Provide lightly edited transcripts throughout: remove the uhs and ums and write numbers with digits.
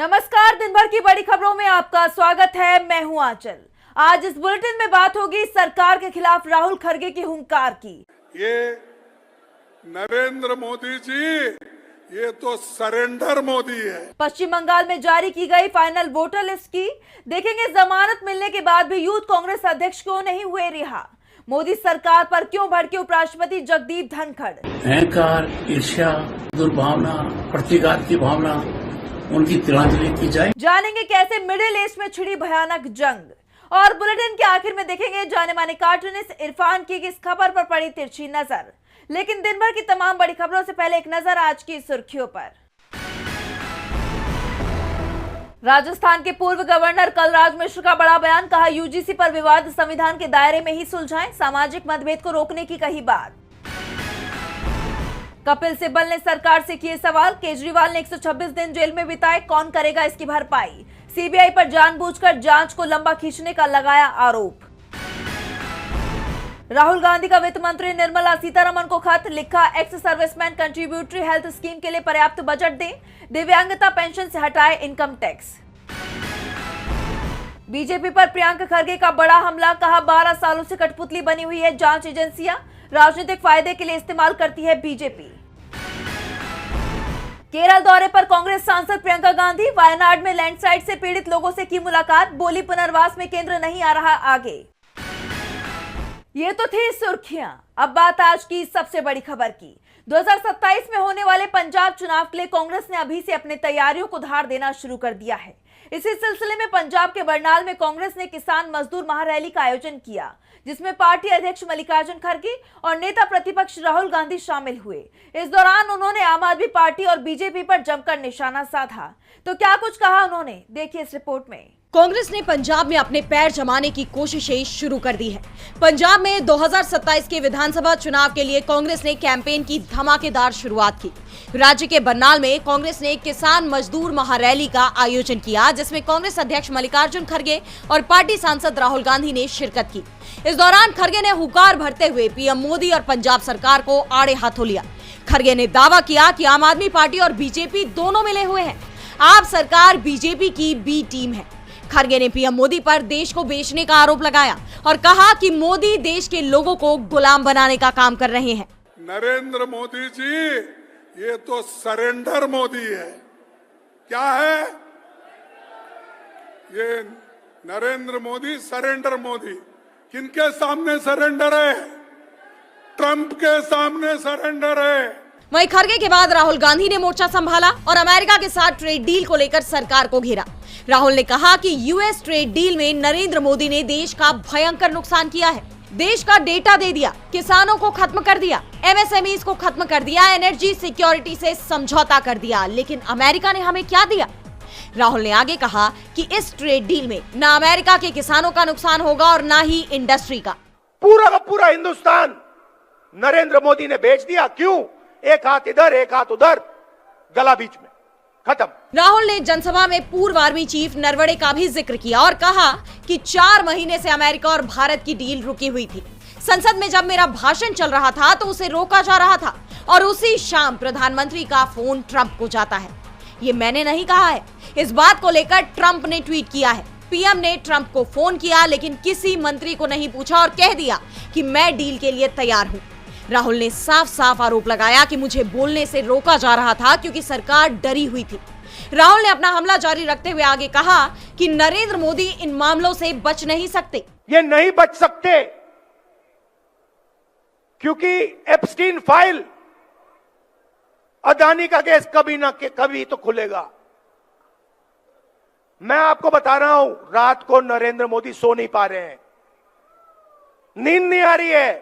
नमस्कार, दिन भर की बड़ी खबरों में आपका स्वागत है। मैं हूं आंचल। आज इस बुलेटिन में बात होगी सरकार के खिलाफ राहुल खड़गे की हुंकार की। ये नरेंद्र मोदी जी, ये तो सरेंडर मोदी है। पश्चिम बंगाल में जारी की गई फाइनल वोटर लिस्ट की देखेंगे। जमानत मिलने के बाद भी यूथ कांग्रेस अध्यक्ष क्यों नहीं हुए रिहा? मोदी सरकार पर क्यों भड़के उपराष्ट्रपति जगदीप धनखड़? अहंकार, ईर्ष्या, दुर्भावना, प्रतिघात की भावना उनकी तिलांजलि की जाए। जानेंगे कैसे मिडिल ईस्ट में छिड़ी भयानक जंग। और बुलेटिन के आखिर में देखेंगे जाने माने कार्टूनिस्ट इरफान की इस खबर पर पड़ी तिरछी नजर। लेकिन दिन भर की तमाम बड़ी खबरों से पहले एक नजर आज की सुर्खियों पर। राजस्थान के पूर्व गवर्नर कलराज मिश्र का बड़ा बयान, कहा यूजीसी पर विवाद संविधान के दायरे में ही सुलझाएं, सामाजिक मतभेद को रोकने की कही बात। कपिल सिब्बल ने सरकार से किए सवाल, केजरीवाल ने 126 दिन जेल में बिताए, कौन करेगा इसकी भरपाई? सीबीआई पर जानबूझकर जांच को लंबा खींचने का लगाया आरोप। राहुल गांधी का वित्त मंत्री निर्मला सीतारमण को खत, लिखा ex serviceman contributory health scheme के लिए पर्याप्त बजट दें, दिव्यांगता पेंशन से हटाए इनकम टैक्स। बीजेपी पर प्रियंका खरगे का बड़ा हमला, कहा 12 सालों से कठपुतली बनी हुई है जांच एजेंसियां, राजनीतिक फायदे के लिए इस्तेमाल करती है बीजेपी। केरल दौरे पर कांग्रेस सांसद प्रियंका गांधी, वायनाड में लैंडस्लाइड से पीड़ित लोगों से की मुलाकात, बोली पुनर्वास में केंद्र नहीं आ रहा आगे। ये तो थी सुर्खियां। अब बात आज की सबसे बड़ी खबर की। 2027 में होने वाले पंजाब चुनाव के लिए कांग्रेस ने अभी से अपने तैयारियों को धार देना शुरू कर दिया है। इसी सिलसिले में पंजाब के बरनाल में कांग्रेस ने किसान मजदूर महारैली का आयोजन किया, जिसमें पार्टी अध्यक्ष मल्लिकार्जुन खड़गे और नेता प्रतिपक्ष राहुल गांधी शामिल हुए। इस दौरान उन्होंने आम आदमी पार्टी और बीजेपी पर जमकर निशाना साधा। तो क्या कुछ कहा उन्होंने, देखिए इस रिपोर्ट में। कांग्रेस ने पंजाब में अपने पैर जमाने की कोशिशें शुरू कर दी है। पंजाब में 2027 के विधानसभा चुनाव के लिए कांग्रेस ने कैंपेन की धमाकेदार शुरुआत की। राज्य के बरनाल में कांग्रेस ने किसान मजदूर महारैली का आयोजन किया, जिसमें कांग्रेस अध्यक्ष मल्लिकार्जुन खड़गे और पार्टी सांसद राहुल गांधी ने शिरकत की। इस दौरान खड़गे ने हुंकार भरते हुए पीएम मोदी और पंजाब सरकार को आड़े हाथों लिया। खड़गे ने दावा किया कि आम आदमी पार्टी और बीजेपी दोनों मिले हुए हैं, आप सरकार बीजेपी की बी टीम है। खड़गे ने पीएम मोदी पर देश को बेचने का आरोप लगाया और कहा कि मोदी देश के लोगों को गुलाम बनाने का काम कर रहे हैं। नरेंद्र मोदी जी, ये तो सरेंडर मोदी है। क्या है ये? नरेंद्र मोदी सरेंडर मोदी। किनके सामने सरेंडर है? ट्रंप के सामने सरेंडर है। वहीं खड़गे के बाद राहुल गांधी ने मोर्चा संभाला और अमेरिका के साथ ट्रेड डील को लेकर सरकार को घेरा। राहुल ने कहा कि यूएस ट्रेड डील में नरेंद्र मोदी ने देश का भयंकर नुकसान किया है, देश का डेटा दे दिया, किसानों को खत्म कर दिया, एमएसएमईज को खत्म कर दिया, एनर्जी सिक्योरिटी से समझौता कर दिया, लेकिन अमेरिका ने हमें क्या दिया? राहुल ने आगे कहा कि इस ट्रेड डील में न अमेरिका के किसानों का नुकसान होगा और न ही इंडस्ट्री का। पूरा का पूरा हिंदुस्तान नरेंद्र मोदी ने बेच दिया। क्यों? एक हाथ इधर एक हाथ उधर, गला बीच में, खत्म। राहुल ने जनसभा में पूर्व आर्मी चीफ नरवणे का भी जिक्र किया और कहा कि 4 महीने से अमेरिका और भारत की डील रुकी हुई थी। संसद में जब मेरा भाषण चल रहा था तो उसे रोका जा रहा था और उसी शाम प्रधानमंत्री का फोन ट्रंप को जाता है। ये मैंने नहीं कहा है, इस बात को लेकर ट्रंप ने ट्वीट किया है। पीएम ने ट्रंप को फोन किया लेकिन किसी मंत्री को नहीं पूछा और कह दिया कि मैं डील के लिए तैयार हूं। राहुल ने साफ साफ आरोप लगाया कि मुझे बोलने से रोका जा रहा था क्योंकि सरकार डरी हुई थी। राहुल ने अपना हमला जारी रखते हुए आगे कहा कि नरेंद्र मोदी इन मामलों से बच नहीं सकते। ये नहीं बच सकते क्योंकि एप्स्टीन फाइल, अदानी का केस कभी ना कभी तो खुलेगा। मैं आपको बता रहा हूं, रात को नरेंद्र मोदी सो नहीं पा रहे हैं, नींद नहीं आ रही है,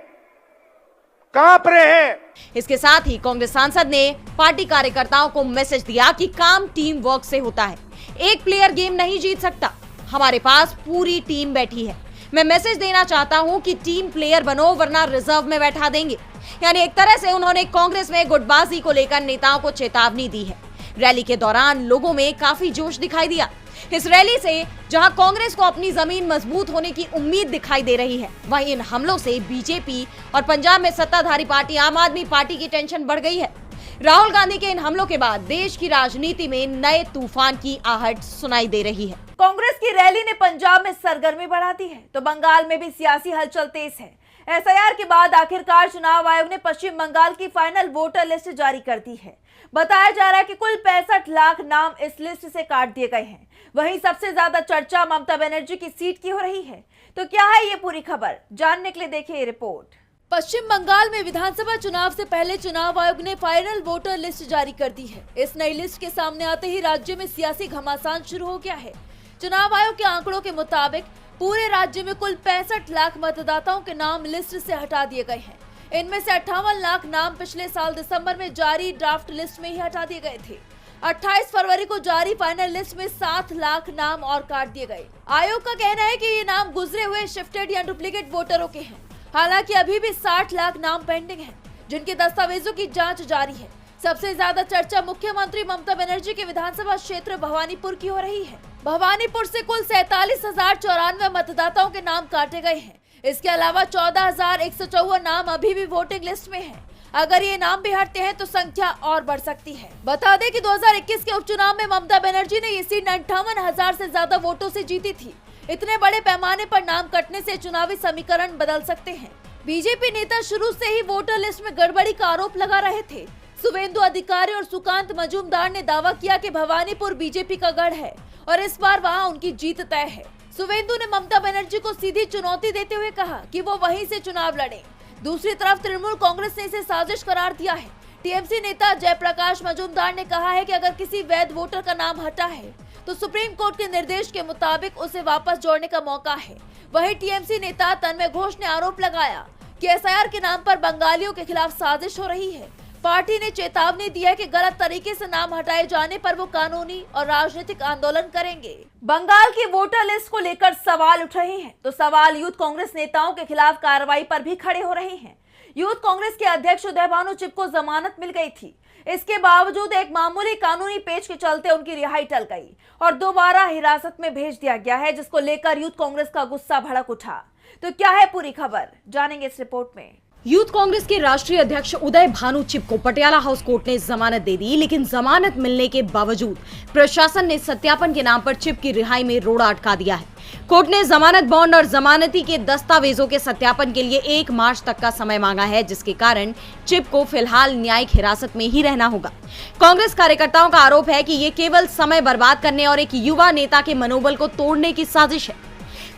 कांप रहे हैं। इसके साथ ही कांग्रेस सांसद ने पार्टी कार्यकर्ताओं को मैसेज दिया कि काम टीम वर्क से होता है, एक प्लेयर गेम नहीं जीत सकता, हमारे पास पूरी टीम बैठी है। मैं मैसेज देना चाहता हूं कि टीम प्लेयर बनो वरना रिजर्व में बैठा देंगे। यानी एक तरह से उन्होंने कांग्रेस में गुटबाजी को लेकर नेताओं को चेतावनी दी है। रैली के दौरान लोगों में काफी जोश दिखाई दिया। इस रैली से जहां कांग्रेस को अपनी जमीन मजबूत होने की उम्मीद दिखाई दे रही है, वहीं इन हमलों से बीजेपी और पंजाब में सत्ताधारी पार्टी आम आदमी पार्टी की टेंशन बढ़ गई है। राहुल गांधी के इन हमलों के बाद देश की राजनीति में नए तूफान की आहट सुनाई दे रही है। कांग्रेस की रैली ने पंजाब में सरगर्मी बढ़ा दी है तो बंगाल में भी सियासी हलचल तेज है। एसआईआर के बाद आखिरकार चुनाव आयोग ने पश्चिम बंगाल की फाइनल वोटर लिस्ट जारी कर दी है। बताया जा रहा है कि कुल 65 लाख नाम इस लिस्ट से काट दिए गए हैं। वहीं सबसे ज्यादा चर्चा ममता बनर्जी की सीट की हो रही है। तो क्या है ये पूरी खबर, जानने के लिए देखिए ये रिपोर्ट। पश्चिम बंगाल में विधानसभा चुनाव से पहले चुनाव आयोग ने फाइनल वोटर लिस्ट जारी कर दी है। इस नई लिस्ट के सामने आते ही राज्य में सियासी घमासान शुरू हो गया है। चुनाव आयोग के आंकड़ों के मुताबिक पूरे राज्य में कुल 65 लाख मतदाताओं के नाम लिस्ट से हटा दिए गए हैं। इनमें से 58 लाख नाम पिछले साल दिसंबर में जारी ड्राफ्ट लिस्ट में ही हटा दिए गए थे। 28 फरवरी को जारी फाइनल लिस्ट में 7 लाख नाम और काट दिए गए। आयोग का कहना है कि ये नाम गुजरे हुए शिफ्टेड या डुप्लीकेट वोटरों के हैं। हालांकि अभी भी 60 लाख नाम पेंडिंग हैं, जिनके दस्तावेजों की जांच जारी है। सबसे ज्यादा चर्चा मुख्यमंत्री ममता बनर्जी के विधानसभा क्षेत्र भवानीपुर की हो रही है। भवानीपुर से कुल 47,094 मतदाताओं के नाम काटे गए हैं। इसके अलावा 14,154 नाम अभी भी वोटिंग लिस्ट में हैं। अगर ये नाम भी हटते हैं तो संख्या और बढ़ सकती है। बता दें कि 2021 के उपचुनाव में ममता बनर्जी ने ये सीट 58,000 से ज्यादा वोटों से जीती थी। इतने बड़े पैमाने पर नाम कटने से चुनावी समीकरण बदल सकते हैं। बीजेपी नेता शुरू से ही वोटर लिस्ट में गड़बड़ी का आरोप लगा रहे थे। शुभेंदु अधिकारी और सुकांत मजूमदार ने दावा किया कि भवानीपुर बीजेपी का गढ़ है और इस बार वहां उनकी जीत तय है। शुभेंदु ने ममता बनर्जी को सीधी चुनौती देते हुए कहा कि वो वहीं से चुनाव लड़े। दूसरी तरफ तृणमूल कांग्रेस ने इसे साजिश करार दिया है। टीएमसी नेता जयप्रकाश मजूमदार ने कहा है कि अगर किसी वैध वोटर का नाम हटा है तो सुप्रीम कोर्ट के निर्देश के मुताबिक उसे वापस जोड़ने का मौका है। वहीं टीएमसी नेता तन्मय घोष ने आरोप लगाया कि एसआईआर के नाम पर बंगालियों के खिलाफ साजिश हो रही है। पार्टी ने चेतावनी दी है कि गलत तरीके से नाम हटाए जाने पर वो कानूनी और राजनीतिक आंदोलन करेंगे। बंगाल की वोटर लिस्ट को लेकर सवाल उठ रहे हैं तो सवाल यूथ कांग्रेस नेताओं के खिलाफ कार्रवाई पर भी खड़े हो रहे हैं। यूथ कांग्रेस के अध्यक्ष उदय भानु चिप को जमानत मिल गई थी। इसके बावजूद एक मामूली कानूनी पेच के चलते उनकी रिहाई टल गई और दोबारा हिरासत में भेज दिया गया है, जिसको लेकर यूथ कांग्रेस का गुस्सा भड़क उठा। तो क्या है पूरी खबर, जानेंगे इस रिपोर्ट में। यूथ कांग्रेस के राष्ट्रीय अध्यक्ष उदय भानु चिप को पटियाला हाउस कोर्ट ने जमानत दे दी, लेकिन जमानत मिलने के बावजूद प्रशासन ने सत्यापन के नाम पर चिप की रिहाई में रोड़ा अटका दिया है। कोर्ट ने जमानत बॉन्ड और जमानती के दस्तावेजों के सत्यापन के लिए 1 मार्च तक का समय मांगा है, जिसके कारण चिप को फिलहाल न्यायिक हिरासत में ही रहना होगा। कांग्रेस कार्यकर्ताओं का आरोप है कि ये केवल समय बर्बाद करने और एक युवा नेता के मनोबल को तोड़ने की साजिश है।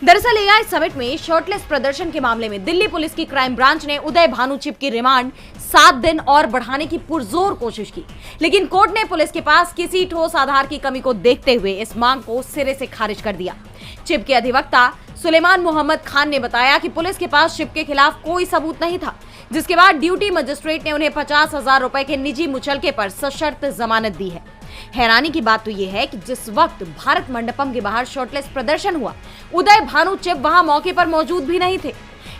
दरअसल एआई समिट में शॉर्टलिस्ट प्रदर्शन के मामले में दिल्ली पुलिस की क्राइम ब्रांच ने उदय भानु चिप की रिमांड 7 दिन और बढ़ाने की पुरजोर कोशिश की, लेकिन कोर्ट ने पुलिस के पास किसी ठोस आधार की कमी को देखते हुए इस मांग को सिरे से खारिज कर दिया। चिप के अधिवक्ता सुलेमान मोहम्मद खान ने बताया कि पुलिस के पास चिप के खिलाफ कोई सबूत नहीं था, जिसके बाद ड्यूटी मजिस्ट्रेट ने उन्हें 50,000 रुपए के निजी मुचलके पर सशर्त जमानत दी है। हैरानी की बात तो यह है कि जिस वक्त भारत मंडपम के बाहर शॉर्टलिस्ट प्रदर्शन हुआ, उदय भानु चिप वहां मौके पर मौजूद भी नहीं थे।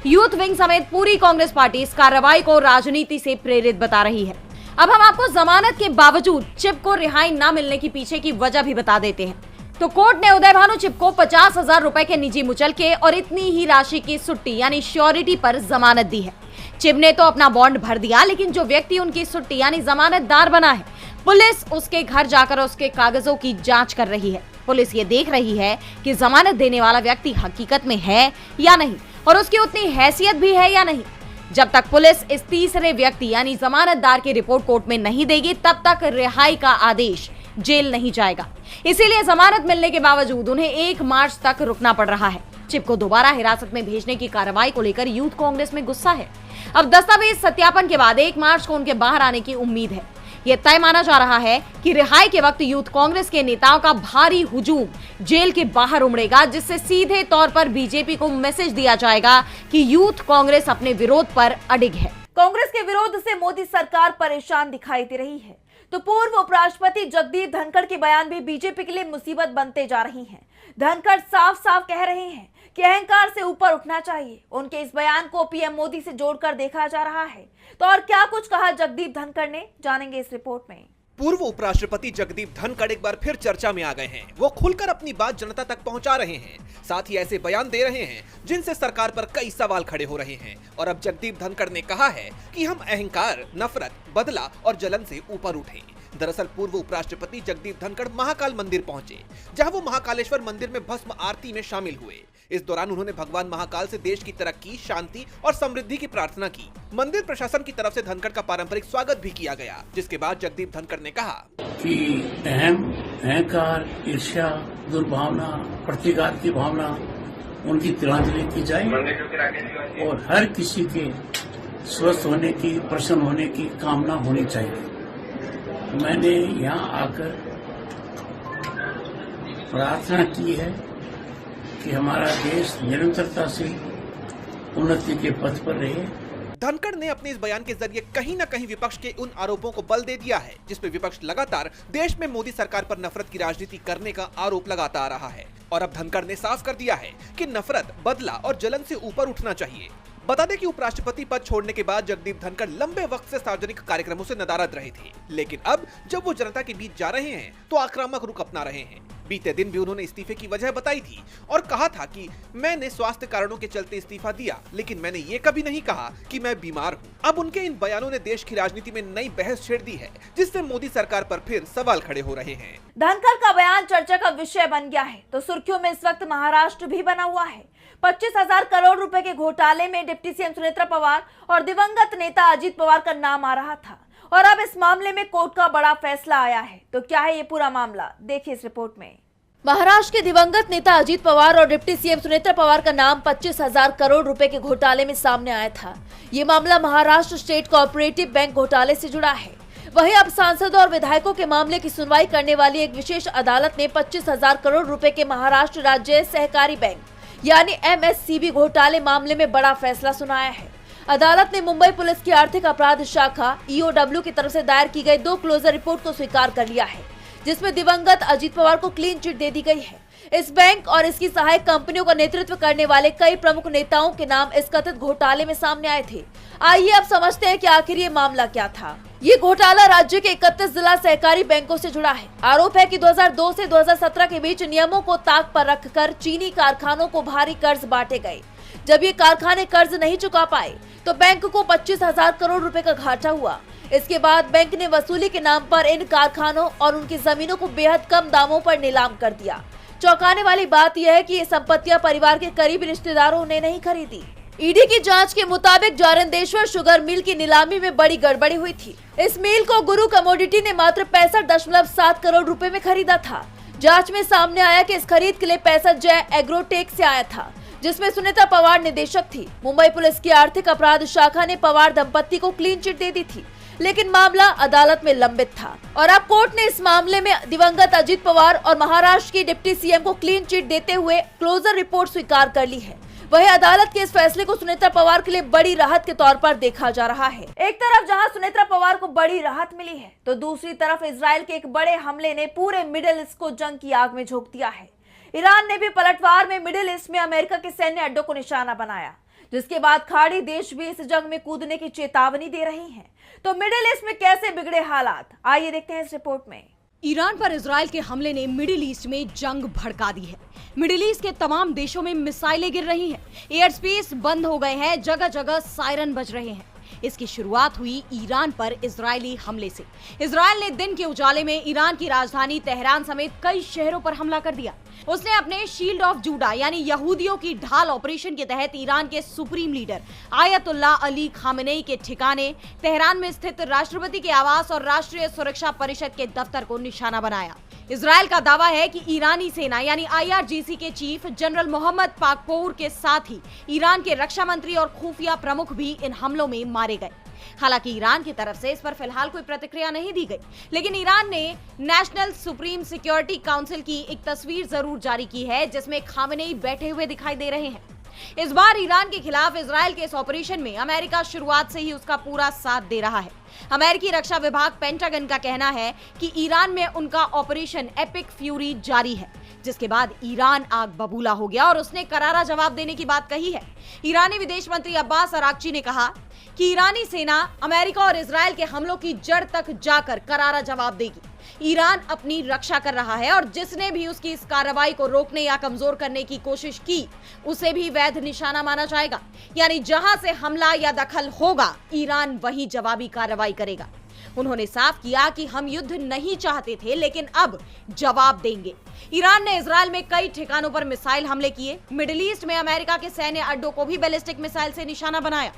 यूथ विंग समेत पूरी कांग्रेस पार्टी इस कार्रवाई को राजनीति से प्रेरित बता रही है। अब हम आपको जमानत के बावजूद चिप को रिहाई न मिलने की पीछे की वजह भी बता देते हैं। तो कोर्ट ने उदय भानु चिप को 50,000 रुपए के निजी मुचलके और इतनी ही राशि की सुट्टी यानी श्योरिटी पर जमानत दी है। चिप ने तो अपना बॉन्ड भर दिया, लेकिन जो व्यक्ति उनकी सुट्टी यानी जमानतदार बना है, पुलिस उसके घर जाकर उसके कागजों की जांच कर रही है। पुलिस ये देख रही है कि जमानत देने वाला व्यक्ति हकीकत में है या नहीं और उसकी उतनी हैसियत भी है या नहीं। जब तक पुलिस इस तीसरे व्यक्ति यानी जमानतदार की रिपोर्ट कोर्ट में नहीं देगी, तब तक रिहाई का आदेश जेल नहीं जाएगा। इसीलिए जमानत मिलने के बावजूद उन्हें 1 मार्च तक रुकना पड़ रहा है। चिप को दोबारा हिरासत में भेजने की कार्रवाई को लेकर यूथ कांग्रेस में गुस्सा है। अब दस्तावेज सत्यापन के बाद 1 मार्च को उनके बाहर आने की उम्मीद है। यह तय माना जा रहा है कि रिहाई के वक्त यूथ कांग्रेस के नेताओं का भारी हुजूम जेल के बाहर उमड़ेगा, जिससे सीधे तौर पर बीजेपी को मैसेज दिया जाएगा कि यूथ कांग्रेस अपने विरोध पर अडिग है। कांग्रेस के विरोध से मोदी सरकार परेशान दिखाई दे रही है, तो पूर्व उपराष्ट्रपति जगदीप धनखड़ के बयान भी बीजेपी के लिए मुसीबत बनते जा रही हैं। धनखड़ साफ साफ कह रहे हैं कि अहंकार से ऊपर उठना चाहिए। उनके इस बयान को पीएम मोदी से जोड़कर देखा जा रहा है। तो और क्या कुछ कहा जगदीप धनखड़ ने, जानेंगे इस रिपोर्ट में। पूर्व उपराष्ट्रपति जगदीप धनखड़ एक बार फिर चर्चा में आ गए हैं। वो खुलकर अपनी बात जनता तक पहुंचा रहे हैं, साथ ही ऐसे बयान दे रहे हैं जिनसे सरकार पर कई सवाल खड़े हो रहे हैं। और अब जगदीप धनखड़ ने कहा है कि हम अहंकार, नफरत, बदला और जलन से ऊपर उठे। दरअसल पूर्व उपराष्ट्रपति जगदीप धनखड़ महाकाल मंदिर पहुंचे, जहां वो महाकालेश्वर मंदिर में भस्म आरती में शामिल हुए। इस दौरान उन्होंने भगवान महाकाल से देश की तरक्की, शांति और समृद्धि की प्रार्थना की। मंदिर प्रशासन की तरफ से धनखड़ का पारंपरिक स्वागत भी किया गया, जिसके बाद जगदीप धनखड़ ने कहा कि अहंकार, ईर्ष्या, दुर्भावना, प्रतिघात की भावना उनकी तिलांजलि की जाए और हर किसी के स्वस्थ होने की, प्रसन्न होने की कामना होनी चाहिए। मैंने यहाँ आकर प्रार्थना की है कि हमारा देश निरंतरता से उन्नति के पथ पर रहे। धनखड़ ने अपने इस बयान के जरिए कहीं न कहीं विपक्ष के उन आरोपों को बल दे दिया है, जिसपे विपक्ष लगातार देश में मोदी सरकार पर नफरत की राजनीति करने का आरोप लगाता आ रहा है। और अब धनखड़ ने साफ कर दिया है कि नफरत, बदला और जलन से ऊपर उठना चाहिए। बता दें कि उपराष्ट्रपति पद छोड़ने के बाद जगदीप धनखड़ लंबे वक्त से सार्वजनिक कार्यक्रमों से नदारद रहे थे, लेकिन अब जब वो जनता के बीच जा रहे हैं तो आक्रामक रुख अपना रहे हैं। बीते दिन भी उन्होंने इस्तीफे की वजह बताई थी और कहा था कि मैंने स्वास्थ्य कारणों के चलते इस्तीफा दिया, लेकिन मैंने ये कभी नहीं कहा कि मैं बीमार हूँ। अब उनके इन बयानों ने देश की राजनीति में नई बहस छेड़ दी है, जिससे मोदी सरकार पर फिर सवाल खड़े हो रहे हैं। धनखड़ का बयान चर्चा का विषय बन गया है तो सुर्खियों में इस वक्त महाराष्ट्र भी बना हुआ है। 25,000 करोड़ रुपए के घोटाले में डिप्टी सीएम सुनेत्रा पवार और दिवंगत नेता अजीत पवार का नाम आ रहा था और अब इस मामले में कोर्ट का बड़ा फैसला आया है। तो क्या है ये पूरा मामला, देखिए इस रिपोर्ट में। महाराष्ट्र के दिवंगत नेता अजीत पवार और डिप्टी सीएम सुनेत्रा पवार का नाम 25,000 करोड़ रुपए के घोटाले में सामने आया था। ये मामला महाराष्ट्र स्टेट कोऑपरेटिव बैंक घोटाले से जुड़ा है। वहीं अब सांसदों और विधायकों के मामले की सुनवाई करने वाली एक विशेष अदालत ने 25,000 करोड़ रुपए के महाराष्ट्र राज्य सहकारी बैंक यानी MSCB घोटाले मामले में बड़ा फैसला सुनाया है। अदालत ने मुंबई पुलिस की आर्थिक अपराध शाखा EOW की तरफ से दायर की गई 2 क्लोजर रिपोर्ट को स्वीकार कर लिया है, जिसमें दिवंगत अजीत पवार को क्लीन चिट दे दी गई है। इस बैंक और इसकी सहायक कंपनियों का नेतृत्व करने वाले कई प्रमुख नेताओं के नाम इस कथित घोटाले में सामने आए थे। आइए अब समझते हैं कि आखिर ये मामला क्या था। ये घोटाला राज्य के 31 जिला सहकारी बैंकों से जुड़ा है। आरोप है कि 2002 से 2017 के बीच नियमों को ताक पर रखकर चीनी कारखानों को भारी कर्ज बांटे गए। जब ये कारखाने कर्ज नहीं चुका पाए तो बैंक को 25,000 करोड़ रुपए का घाटा हुआ। इसके बाद बैंक ने वसूली के नाम पर इन कारखानों और उनकी जमीनों को बेहद कम दामों पर नीलाम कर दिया। चौंकाने वाली बात यह है कि ये संपत्तियां परिवार के करीबी रिश्तेदारों ने नहीं खरीदी। ईडी की जांच के मुताबिक जारंदेश्वर शुगर मिल की नीलामी में बड़ी गड़बड़ी हुई थी। इस मिल को गुरु कमोडिटी ने मात्र 65.7 करोड़ रुपए में खरीदा था। जांच में सामने आया कि इस खरीद के लिए पैसा जय एग्रोटेक से आया था, जिसमें सुनेत्रा पवार निदेशक थी। मुंबई पुलिस की आर्थिक अपराध शाखा ने पवार दंपत्ति को क्लीन चिट दे दी थी, लेकिन मामला अदालत में लंबित था और अब कोर्ट ने इस मामले में दिवंगत अजीत पवार और महाराष्ट्र की डिप्टी सीएम को क्लीन चिट देते हुए क्लोजर रिपोर्ट स्वीकार कर ली है। वहीं अदालत के इस फैसले को सुनेत्रा पवार के लिए बड़ी राहत के तौर पर देखा जा रहा है। एक तरफ जहां सुनेत्रा पवार को बड़ी राहत मिली है तो दूसरी तरफ इजराइल के एक बड़े हमले ने पूरे मिडिल ईस्ट को जंग की आग में झोंक दिया है। ईरान ने भी पलटवार में मिडिल ईस्ट में अमेरिका के सैन्य अड्डों को निशाना बनाया, जिसके बाद खाड़ी देश भी इस जंग में कूदने की चेतावनी दे रही हैं। तो मिडिल ईस्ट में कैसे बिगड़े हालात, आइए देखते हैं इस रिपोर्ट में। ईरान पर इजराइल के हमले ने मिडिल ईस्ट में जंग भड़का दी है। मिडिल ईस्ट के तमाम देशों में मिसाइलें गिर रही हैं, एयर स्पेस बंद हो गए हैं, जगह जगह सायरन बज रहे हैं। इसकी शुरुआत हुई ईरान पर इजरायली हमले से। इजराइल ने दिन के उजाले में ईरान की राजधानी तेहरान समेत कई शहरों पर हमला कर दिया। उसने अपने शील्ड ऑफ जूडा यानी यहूदियों की ढाल ऑपरेशन के तहत ईरान के supreme leader ayatollah Ali Khamenei के ठिकाने, तेहरान में स्थित राष्ट्रपति के आवास और राष्ट्रीय सुरक्षा परिषद के दफ्तर को निशाना बनाया। इजराइल का दावा है कि ईरानी सेना यानी IRGC के चीफ जनरल मोहम्मद पाकपोर के साथ ही ईरान के रक्षा मंत्री और खुफिया प्रमुख भी इन हमलों में मारे गए। हालांकि ईरान की तरफ से इस पर फिलहाल कोई प्रतिक्रिया नहीं दी गई, लेकिन ईरान ने नेशनल सुप्रीम सिक्योरिटी काउंसिल की एक तस्वीर जरूर जारी की है, जिसमें खामेनेई बैठे हुए दिखाई दे रहे हैं। इस बार ईरान के खिलाफ इजरायल के इस ऑपरेशन में अमेरिका शुरुआत से ही उसका पूरा साथ दे रहा है। अमेरिकी रक्षा विभाग पेंटागन का कहना है कि ईरान में उनका ऑपरेशन एपिक फ्यूरी जारी है, जिसके बाद ईरान आग बबूला हो गया और उसने करारा जवाब देने की बात कही है। ईरानी विदेश मंत्री अब्बास अराक्ची ने कहा कि ईरानी सेना अमेरिका और इजरायल के हमलों की जड़ तक जाकर करारा जवाब देगी। ईरान अपनी रक्षा कर रहा है और जिसने भी उसकी इस कार्रवाई को रोकने या कमजोर करने की कोशिश की उसे भी वैध निशाना माना जाएगा। यानी जहां से हमला या दखल होगा, ईरान वही जवाबी कार्रवाई करेगा। उन्होंने साफ किया कि हम युद्ध नहीं चाहते थे, लेकिन अब जवाब देंगे। ईरान ने इजरायल में कई ठिकानों पर मिसाइल हमले किए। मिडिल ईस्ट में अमेरिका के सैन्य अड्डों को भी बैलिस्टिक मिसाइल से निशाना बनाया।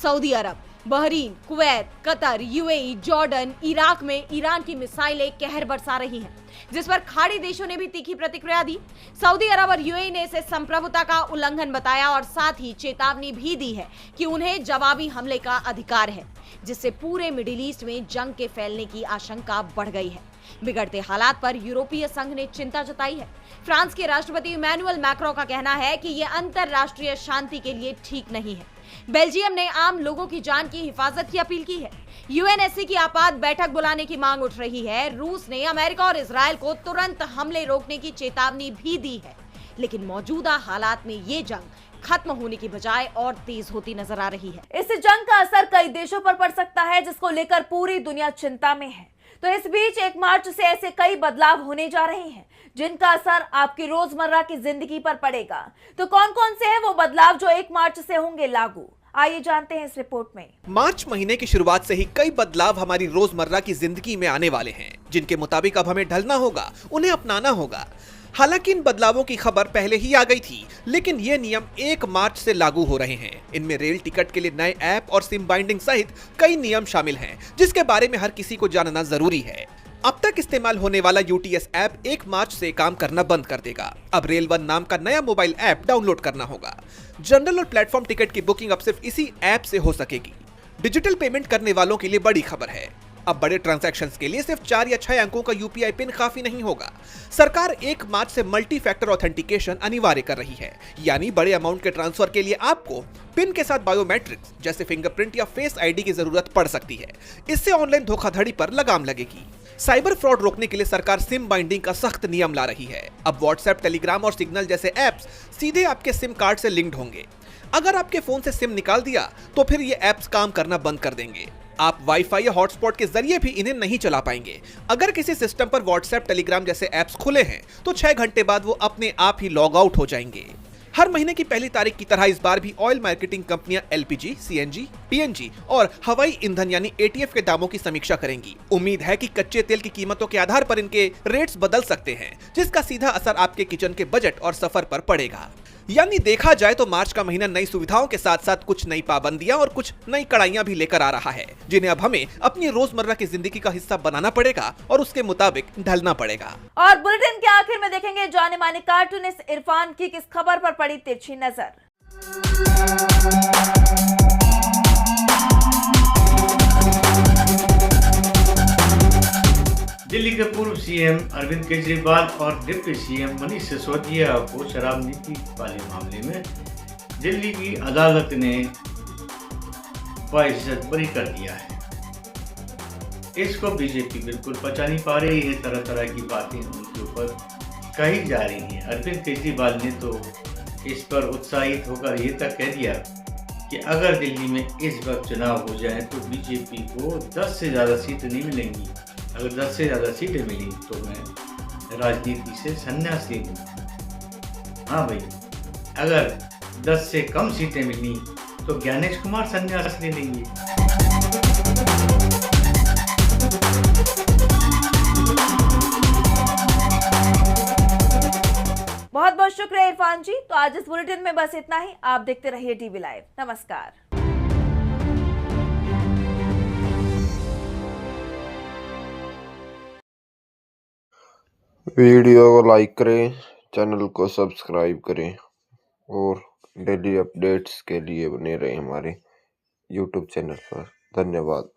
Saudi Arab, Bahrain, Kuwait, Qatar, UAE, Jordan, Iraq में ईरान की मिसाइलें कहर बरसा रही हैं, जिस पर खाड़ी देशों ने भी तीखी प्रतिक्रिया दी। सऊदी अरब और यूएई ने इसे संप्रभुता का उल्लंघन बताया और साथ ही चेतावनी भी दी है कि उन्हें जवाबी हमले का अधिकार है, जिससे पूरे मिडिल ईस्ट में जंग के फैलने की आशंका बढ़ गई है। बिगड़ते हालात पर यूरोपीय संघ ने चिंता जताई है। फ्रांस के राष्ट्रपति इमैनुअल मैक्रों का कहना है कि यह अंतरराष्ट्रीय शांति के लिए ठीक नहीं है। बेल्जियम ने आम लोगों की जान की हिफाजत की अपील की है। यूएनएससी की आपात बैठक बुलाने की मांग उठ रही है। रूस ने अमेरिका और इजरायल को तुरंत हमले रोकने की चेतावनी भी दी है, लेकिन मौजूदा हालात में ये जंग खत्म होने की बजाय और तेज होती नजर आ रही है। इस जंग का असर कई देशों पर पड़ सकता है, जिसको लेकर पूरी दुनिया चिंता में है। तो इस बीच 1 मार्च से ऐसे कई बदलाव होने जा रहे हैं जिनका असर आपकी रोजमर्रा की जिंदगी पर पड़ेगा। तो कौन कौन से हैं वो बदलाव जो 1 मार्च से होंगे लागू, आइए जानते हैं इस रिपोर्ट में। मार्च महीने की शुरुआत से ही कई बदलाव हमारी रोजमर्रा की जिंदगी में आने वाले हैं, जिनके मुताबिक अब हमें ढलना होगा, उन्हें अपनाना होगा। हालांकि इन बदलावों की खबर पहले ही आ गई थी, लेकिन ये नियम 1 मार्च से लागू हो रहे हैं। इनमें रेल टिकट के लिए नए ऐप और सिम बाइंडिंग सहित कई नियम शामिल हैं, जिसके बारे में हर किसी को जानना जरूरी है। अब तक इस्तेमाल होने वाला यूटीएस ऐप 1 मार्च से काम करना बंद कर देगा। अब रेल वन नाम का नया मोबाइल ऐप डाउनलोड करना होगा। जनरल और प्लेटफॉर्म टिकट की बुकिंग अब सिर्फ इसी ऐप से हो सकेगी। डिजिटल पेमेंट करने वालों के लिए बड़ी खबर है। अब बड़े ट्रांजैक्शंस के लिए सिर्फ 4 या 6 अंकों का यूपीआई पिन काफी नहीं होगा। सरकार 1 मार्च से मल्टी फैक्टर ऑथेंटिकेशन अनिवार्य कर रही है, यानी बड़े अमाउंट के ट्रांसफर के लिए आपको पिन के साथ बायोमेट्रिक्स जैसे फिंगरप्रिंट या फेस आईडी की जरूरत पड़ सकती है। इससे ऑनलाइन धोखाधड़ी पर लगाम लगेगी। साइबर फ्रॉड रोकने के लिए सरकार सिम बाइंडिंग का सख्त नियम ला रही है। अब व्हाट्सएप, टेलीग्राम और सिग्नल जैसे ऐप्स सीधे आपके सिम कार्ड से लिंक्ड होंगे। अगर आपके फोन से सिम निकाल दिया तो फिर ये ऐप्स काम करना बंद कर देंगे। आप वाईफाई या हॉटस्पॉट के जरिए भी इन्हें नहीं चला पाएंगे। अगर किसी सिस्टम पर व्हाट्सएप, टेलीग्राम जैसे ऐप्स खुले हैं तो 6 घंटे बाद वो अपने आप ही लॉग आउट हो जाएंगे। हर महीने की पहली तारीख की तरह इस बार भी ऑयल मार्केटिंग कंपनियां एलपीजी, सीएनजी, पीएनजी और हवाई ईंधन यानी एटीएफ के दामों की समीक्षा करेंगी। उम्मीद है कि कच्चे तेल की कीमतों के आधार पर इनके रेट्स बदल सकते हैं, जिसका सीधा असर आपके किचन के बजट और सफर पर पड़ेगा। यानी देखा जाए तो मार्च का महीना नई सुविधाओं के साथ साथ कुछ नई पाबंदियां और कुछ नई कड़ाइयां भी लेकर आ रहा है, जिन्हें अब हमें अपनी रोजमर्रा की जिंदगी का हिस्सा बनाना पड़ेगा और उसके मुताबिक ढलना पड़ेगा। और बुलेटिन के आखिर में देखेंगे जाने माने कार्टूनिस्ट इरफान की किस खबर पर पड़ी तिरछी नजर। दिल्ली के पूर्व सीएम अरविंद केजरीवाल और डिप्टी सीएम मनीष सिसोदिया को शराब नीति वाले मामले में दिल्ली की अदालत ने बाइज्जत बरी कर दिया है। इसको बीजेपी बिल्कुल पचा नहीं पा रही है। तरह तरह की बातें उनके ऊपर कही जा रही हैं। अरविंद केजरीवाल ने तो इस पर उत्साहित होकर ये तक कह दिया कि अगर दिल्ली में इस वक्त चुनाव हो जाए तो बीजेपी को 10 से ज़्यादा सीटें नहीं मिलेंगी। अगर 10 से ज़्यादा सीटें मिली तो मैं राजनीति से संन्यास ले लूँगा। हाँ भाई, अगर 10 से कम सीटें मिली तो ज्ञानेश कुमार संन्यास ले लेंगे। बहुत बहुत शुक्रिया इरफान जी। तो आज इस बुलेटिन में बस इतना ही। आप देखते रहिए टीवी लाइव। नमस्कार। वीडियो को लाइक करें, चैनल को सब्सक्राइब करें और डेली अपडेट्स के लिए बने रहें हमारे YouTube चैनल पर। धन्यवाद।